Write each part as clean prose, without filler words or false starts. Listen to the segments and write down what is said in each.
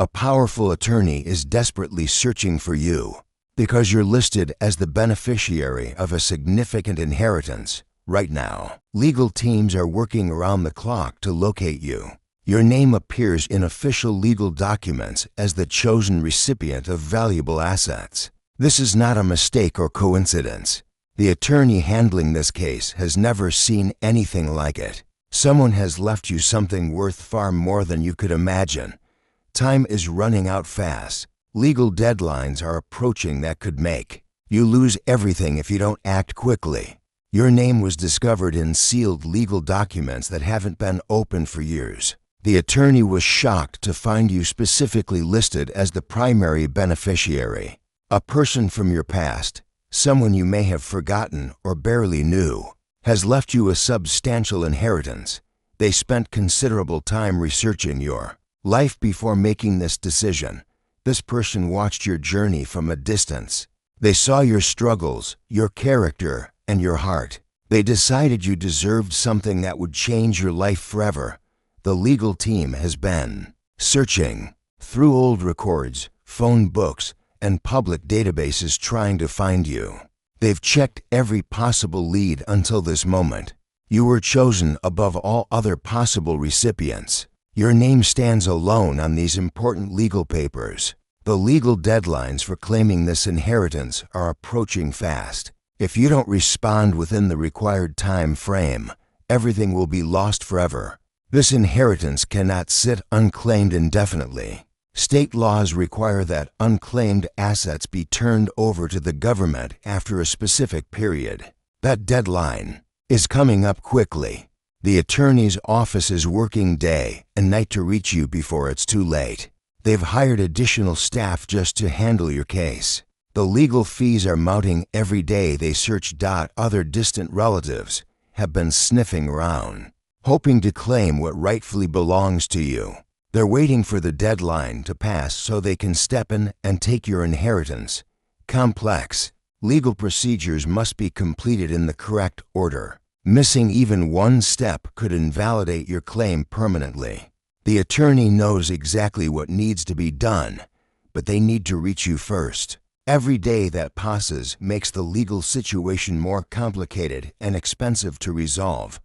A powerful attorney is desperately searching for you because you're listed as the beneficiary of a significant inheritance right now. Legal teams are working around the clock to locate you. Your name appears in official legal documents as the chosen recipient of valuable assets. This is not a mistake or coincidence. The attorney handling this case has never seen anything like it. Someone has left you something worth far more than you could imagine. Time is running out fast. Legal deadlines are approaching that could make you lose everything if you don't act quickly. Your name was discovered in sealed legal documents that haven't been opened for years. The attorney was shocked to find you specifically listed as the primary beneficiary. A person from your past, someone you may have forgotten or barely knew, has left you a substantial inheritance. They spent considerable time researching your life before making this decision. This person watched your journey from a distance. They saw your struggles, your character, and your heart. They decided you deserved something that would change your life forever. The legal team has been searching through old records, phone books, and public databases trying to find you. They've checked every possible lead until this moment. You were chosen above all other possible recipients. Your name stands alone on these important legal papers. The legal deadlines for claiming this inheritance are approaching fast. If you don't respond within the required time frame, everything will be lost forever. This inheritance cannot sit unclaimed indefinitely. State laws require that unclaimed assets be turned over to the government after a specific period. That deadline is coming up quickly. The attorney's office is working day and night to reach you before it's too late. They've hired additional staff just to handle your case. The legal fees are mounting every day they search. Other distant relatives have been sniffing around, hoping to claim what rightfully belongs to you. They're waiting for the deadline to pass so they can step in and take your inheritance. Complex legal procedures must be completed in the correct order. Missing even one step could invalidate your claim permanently. The attorney knows exactly what needs to be done, but they need to reach you first. Every day that passes makes the legal situation more complicated and expensive to resolve.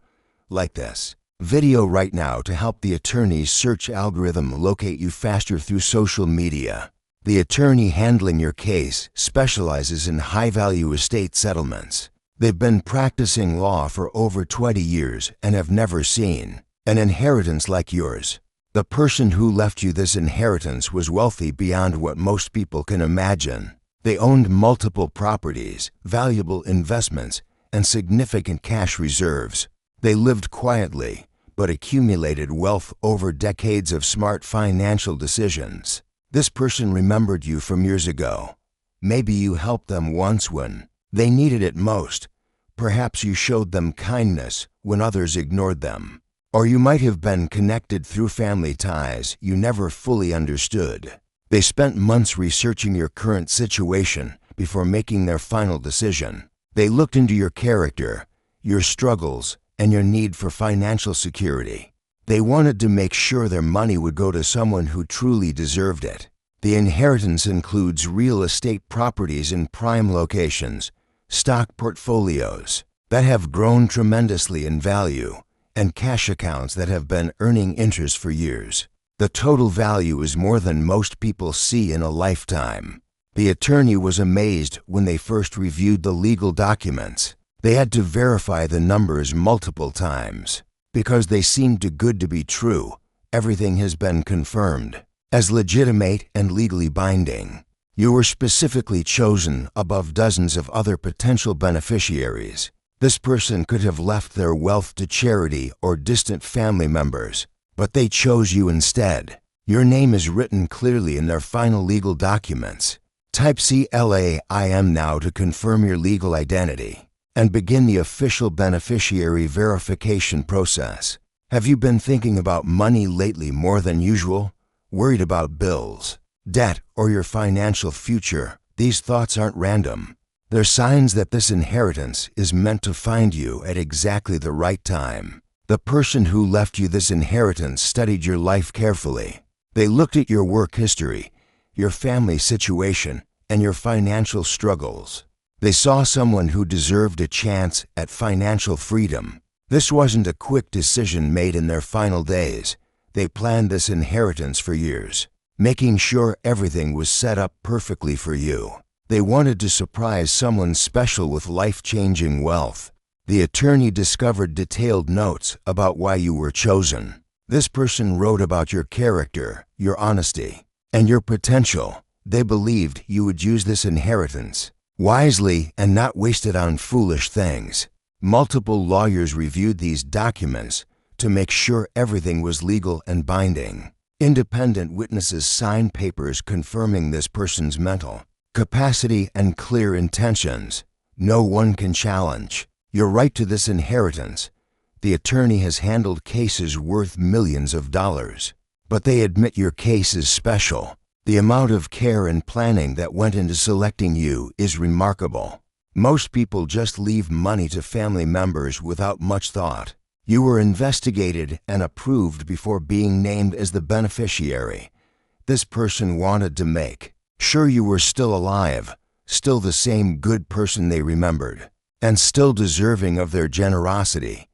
Like this video right now to help the attorney's search algorithm locate you faster through social media. The attorney handling your case specializes in high-value estate settlements. They've been practicing law for over 20 years and have never seen an inheritance like yours. The person who left you this inheritance was wealthy beyond what most people can imagine. They owned multiple properties, valuable investments, and significant cash reserves. They lived quietly, but accumulated wealth over decades of smart financial decisions. This person remembered you from years ago. Maybe you helped them once when they needed it most. Perhaps you showed them kindness when others ignored them. Or you might have been connected through family ties you never fully understood. They spent months researching your current situation before making their final decision. They looked into your character, your struggles, and your need for financial security. They wanted to make sure their money would go to someone who truly deserved it. The inheritance includes real estate properties in prime locations, stock portfolios that have grown tremendously in value, and cash accounts that have been earning interest for years. The total value is more than most people see in a lifetime. The attorney was amazed when they first reviewed the legal documents. They had to verify the numbers multiple times. Because they seemed too good to be true, everything has been confirmed as legitimate and legally binding. You were specifically chosen above dozens of other potential beneficiaries. This person could have left their wealth to charity or distant family members, but they chose you instead. Your name is written clearly in their final legal documents. Type CLAIM now to confirm your legal identity and begin the official beneficiary verification process. Have you been thinking about money lately more than usual? Worried about bills, debt, or your financial future? These thoughts aren't random. They're signs that this inheritance is meant to find you at exactly the right time. The person who left you this inheritance studied your life carefully. They looked at your work history, your family situation, and your financial struggles. They saw someone who deserved a chance at financial freedom. This wasn't a quick decision made in their final days. They planned this inheritance for years, making sure everything was set up perfectly for you. They wanted to surprise someone special with life-changing wealth. The attorney discovered detailed notes about why you were chosen. This person wrote about your character, your honesty, and your potential. They believed you would use this inheritance wisely and not waste it on foolish things. Multiple lawyers reviewed these documents to make sure everything was legal and binding. Independent witnesses signed papers confirming this person's mental capacity and clear intentions. No one can challenge your right to this inheritance. The attorney has handled cases worth millions of dollars, but they admit your case is special. The amount of care and planning that went into selecting you is remarkable. Most people just leave money to family members without much thought. You were investigated and approved before being named as the beneficiary. This person wanted to make sure you were still alive, still the same good person they remembered, and still deserving of their generosity.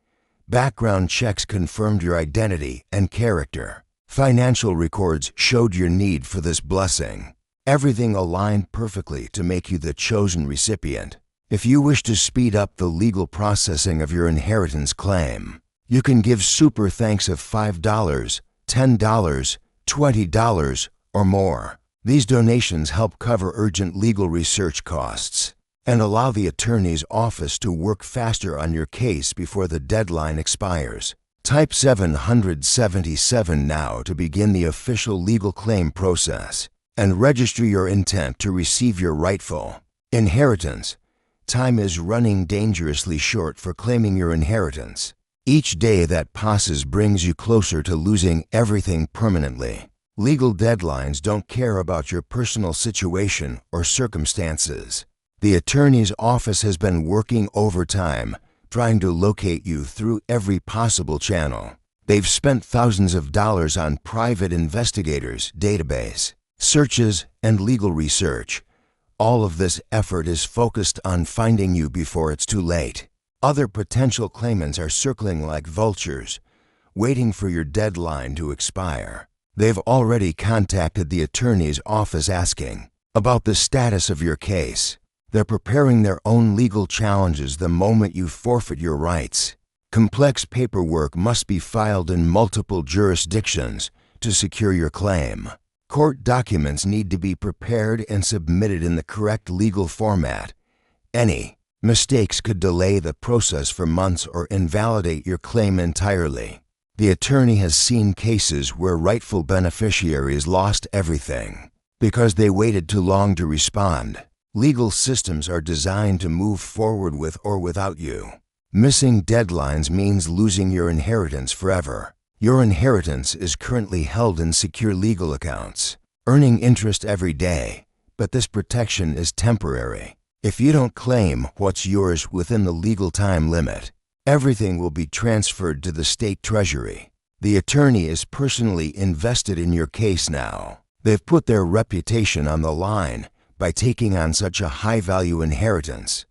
Background checks confirmed your identity and character. Financial records showed your need for this blessing. Everything aligned perfectly to make you the chosen recipient. If you wish to speed up the legal processing of your inheritance claim, you can give super thanks of $5, $10, $20, or more. These donations help cover urgent legal research costs and allow the attorney's office to work faster on your case before the deadline expires. Type 777 now to begin the official legal claim process and register your intent to receive your rightful inheritance. Time is running dangerously short for claiming your inheritance. Each day that passes brings you closer to losing everything permanently. Legal deadlines don't care about your personal situation or circumstances. The attorney's office has been working overtime trying to locate you through every possible channel. They've spent thousands of dollars on private investigators, database searches, and legal research. All of this effort is focused on finding you before it's too late. Other potential claimants are circling like vultures, waiting for your deadline to expire. They've already contacted the attorney's office asking about the status of your case. They're preparing their own legal challenges the moment you forfeit your rights. Complex paperwork must be filed in multiple jurisdictions to secure your claim. Court documents need to be prepared and submitted in the correct legal format. Any mistakes could delay the process for months or invalidate your claim entirely. The attorney has seen cases where rightful beneficiaries lost everything because they waited too long to respond. Legal systems are designed to move forward with or without you. Missing deadlines means losing your inheritance forever. Your inheritance is currently held in secure legal accounts, earning interest every day, but this protection is temporary. If you don't claim what's yours within the legal time limit, everything will be transferred to the state treasury. The attorney is personally invested in your case now. They've put their reputation on the line by taking on such a high-value inheritance.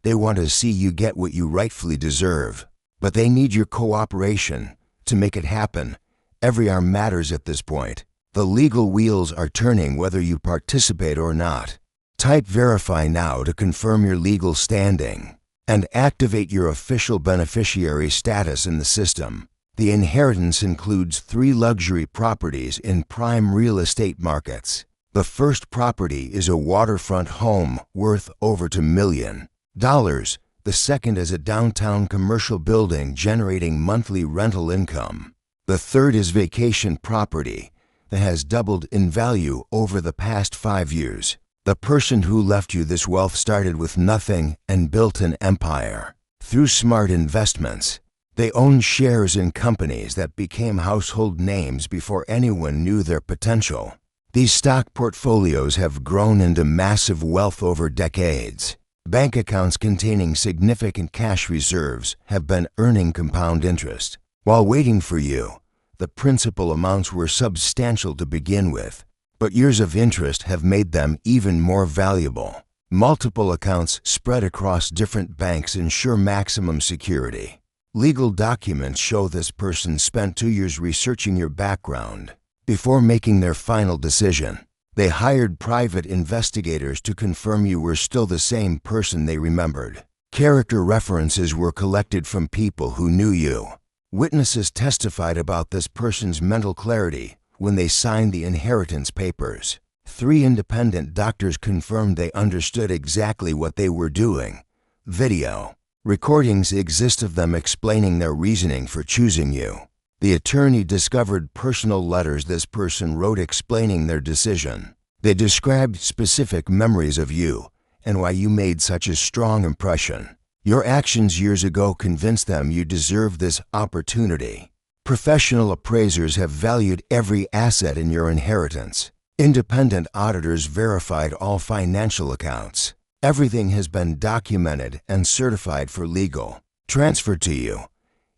They want to see you get what you rightfully deserve, but they need your cooperation to make it happen. Every arm matters at this point. The legal wheels are turning whether you participate or not. Type verify now to confirm your legal standing and activate your official beneficiary status in the system. The inheritance includes 3 luxury properties in prime real estate markets. The first property is a waterfront home worth over $2 million. The second is a downtown commercial building generating monthly rental income. The third is vacation property that has doubled in value over the past 5 years. The person who left you this wealth started with nothing and built an empire. Through smart investments, they own shares in companies that became household names before anyone knew their potential. These stock portfolios have grown into massive wealth over decades. Bank accounts containing significant cash reserves have been earning compound interest. While waiting for you, The principal amounts were substantial to begin with, but years of interest have made them even more valuable. Multiple accounts spread across different banks ensure maximum security. Legal documents show this person spent 2 years researching your background before making their final decision. They hired private investigators to confirm you were still the same person they remembered. Character references were collected from people who knew you. Witnesses testified about this person's mental clarity when they signed the inheritance papers. 3 independent doctors confirmed they understood exactly what they were doing. Video recordings exist of them explaining their reasoning for choosing you. The attorney discovered personal letters this person wrote explaining their decision. They described specific memories of you and why you made such a strong impression. Your actions years ago convinced them you deserve this opportunity. Professional appraisers have valued every asset in your inheritance. Independent auditors verified all financial accounts. Everything has been documented and certified for legal transfer to you.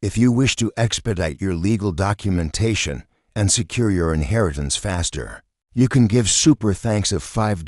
If you wish to expedite your legal documentation and secure your inheritance faster, you can give super thanks of $5,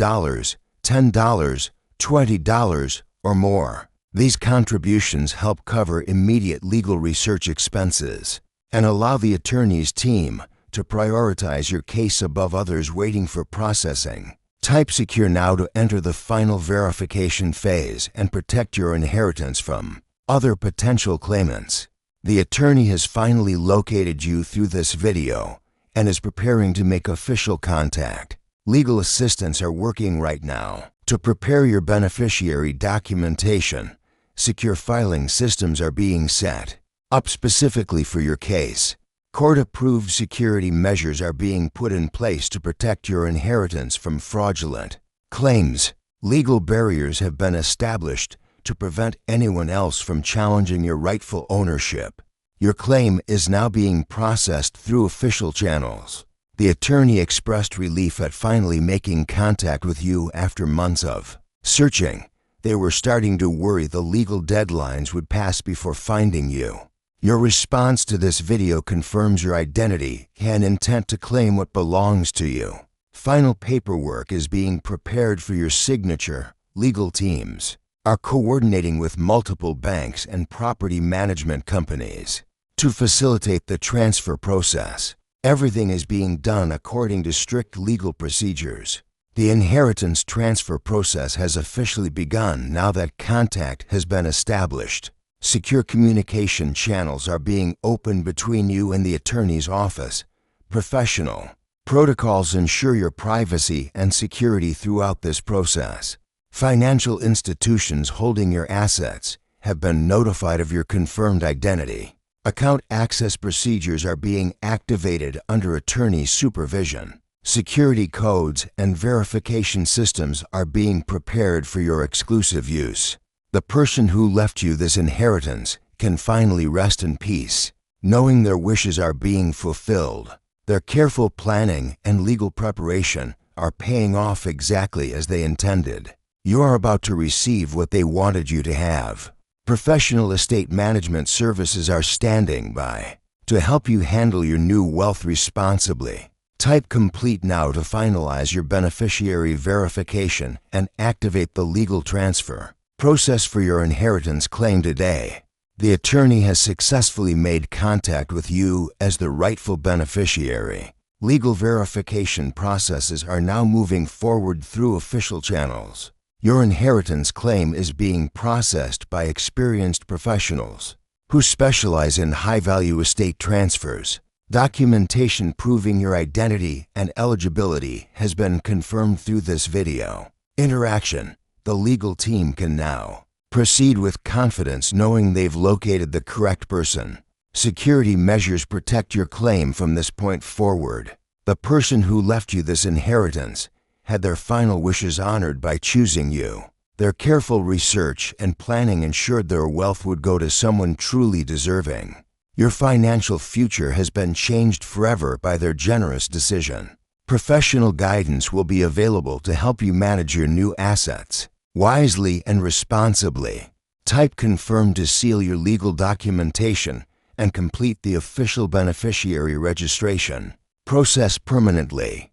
$10, $20, or more. These contributions help cover immediate legal research expenses and allow the attorney's team to prioritize your case above others waiting for processing. Type secure now to enter the final verification phase and protect your inheritance from other potential claimants. The attorney has finally located you through this video and is preparing to make official contact. Legal assistants are working right now to prepare your beneficiary documentation. Secure filing systems are being set up specifically for your case. Court-approved security measures are being put in place to protect your inheritance from fraudulent claims. Legal barriers have been established to prevent anyone else from challenging your rightful ownership. Your claim is now being processed through official channels. The attorney expressed relief at finally making contact with you after months of searching. They were starting to worry the legal deadlines would pass before finding you. Your response to this video confirms your identity and intent to claim what belongs to you. Final paperwork is being prepared for your signature. Legal teams are coordinating with multiple banks and property management companies to facilitate the transfer process. Everything is being done according to strict legal procedures. The inheritance transfer process has officially begun now that contact has been established. Secure communication channels are being opened between you and the attorney's office. Professional protocols ensure your privacy and security throughout this process. Financial institutions holding your assets have been notified of your confirmed identity. Account access procedures are being activated under attorney supervision. Security codes and verification systems are being prepared for your exclusive use. The person who left you this inheritance can finally rest in peace, knowing their wishes are being fulfilled. Their careful planning and legal preparation are paying off exactly as they intended. You are about to receive what they wanted you to have. Professional estate management services are standing by to help you handle your new wealth responsibly. Type complete now to finalize your beneficiary verification and activate the legal transfer process for your inheritance claim today. The attorney has successfully made contact with you as the rightful beneficiary. Legal verification processes are now moving forward through official channels. Your inheritance claim is being processed by experienced professionals who specialize in high-value estate transfers. Documentation proving your identity and eligibility has been confirmed through this video. Interaction. The legal team can now proceed with confidence knowing they've located the correct person. Security measures protect your claim from this point forward. The person who left you this inheritance had their final wishes honored by choosing you. Their careful research and planning ensured their wealth would go to someone truly deserving. Your financial future has been changed forever by their generous decision. Professional guidance will be available to help you manage your new assets wisely and responsibly. Type confirm to seal your legal documentation and complete the official beneficiary registration. Process permanently.